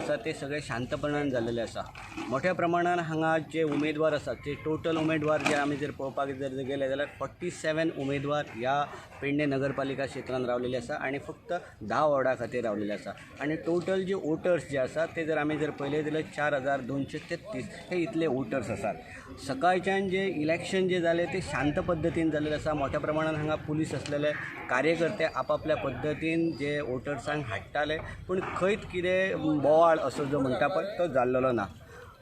आसा ते सगळे शांतपणान जाल्लेले आसा। मोठ्या प्रमाणात हांगा जे उमेदवार आसात ते टोटल उमेदवार जे आमी जर पळोवपाक जर गेले जाल्यार 47 उमेदवार ह्या पेडणे नगरपालिका क्षेत्रांत रावलेले आसा आनी फक्त 10 वॉर्डा खातीर रावलेले आसा आनी टोटल जे वोटर्स जे आसा ते जर आमी जर पळयले जाल्यार 4233 हे इतले वोटर्स आसात। सकाळच्यान जे इलेक्शन जे जाले ते शांत पद्दतीन जाल्लेले आसा। मोठ्या प्रमाणात हांगा पुलीस असलेले कार्यकर्ते आपापल्या पद्दतीन जे वोटर्सांक हाडटाले, पूण खंयच कितें बोवाळ असो जो म्हणटा पळय तो जाल्लो ना।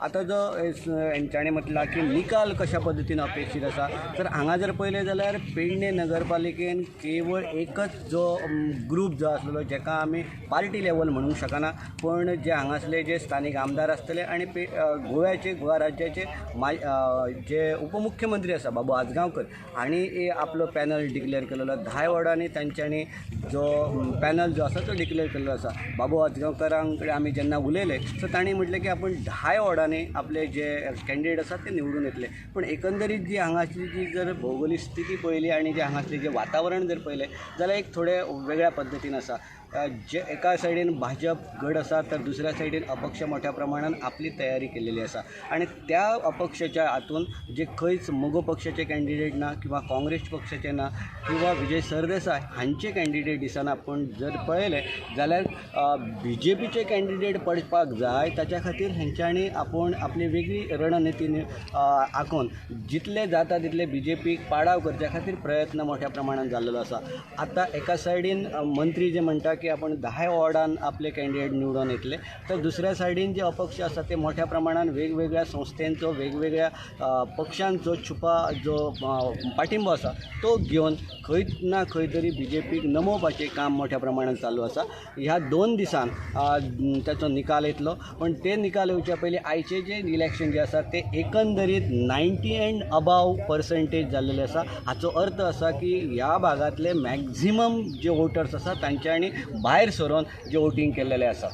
आता जो हेंच्यांनी म्हटला की निकाल कशा पद्दतीन अपेक्षीत आसा, तर हांगा जर पळयलें जाल्यार पेडणे नगरपालिकेन केवळ एकच जो ग्रूप जो आसलेलो जेका आमी पार्टी लेवल म्हणूंक शकना, पण जे हांगासले जे स्थानीक आमदार आसतले आनी गोवा राज्याचे जे उपमुख्यमंत्री आसा बाबू आजगांवकर हांणी आपलो पॅनल डिक्लेअर केलेलो। 10 वॉर्डांनी तांच्यांनी जो पॅनल जो आसा तो डिक्लेअर केल्लो आसा। बाबू आजगांवकरांक कडेन आमी जेन्ना उलयले सो तांणी म्हटलें की आपण 10 वॉर्डांनी आपले जे कॅन्डिडेट आसात ते निवडून येतले, पण एकंदरीत जी हांगाची जी जर भौगोलीक स्थिती पळयली आनी जे हांगासलें जे वातावरण जर पळयलें जाल्यार एक थोडे वेगळ्या पद्दतीन आसा। जे एका सायडीन भाजप गड आसा तर दुसऱ्या सायडीन अपक्ष मोठ्या प्रमाणात आपली तयारी केलेली आसा आनी त्या अपक्षाच्या हातून जे खंयच मोगो पक्षाचे कॅन्डिडेट ना किंवा काँग्रेस पक्षाचे ना किंवा विजय सरदेसाय हांचे कॅन्डिडेट दिसना, पण जर पळयलें जाल्यार BJPचे कॅन्डिडेट पडपाक जाय ताच्या खातीर हेंच्यांनी आपूण आपली वेगळी रणनिती आखून जितले जाता तितले BJPक पाडाव करच्या खातीर प्रयत्न मोठ्या प्रमाणात जाल्लो आसा। आता एका सायडीन मंत्री जे म्हणटा की आपण 10 वॉर्डान आपले कॅन्डिडेट निवडून येतले, तर दुसऱ्या सायडीन जे अपक्ष आसा ते मोठ्या प्रमाणात वेगवेगळ्या संस्थांचो वेगवेगळ्या पक्षांचो छुपा जो पाठिंबो आसा तो घेवन खंय ना खंय तरी BJPक नमोवपाचें काम मोठ्या प्रमाणात चालू आसा। ह्या 2 दिसान त्याचो निकाल येतलो, पण ते निकाल येवच्या पयलीं आयचे जे इलेक्शन जे आसा ते एकंदरीत 90 एंड अबाव % जाल्लेले आसा। हाचो अर्थ आसा की ह्या भागातले मॅक्झिमम जे वोटर्स आसा तांच्यांनी भायर सरून जे वोटींग केल्लेले आसा।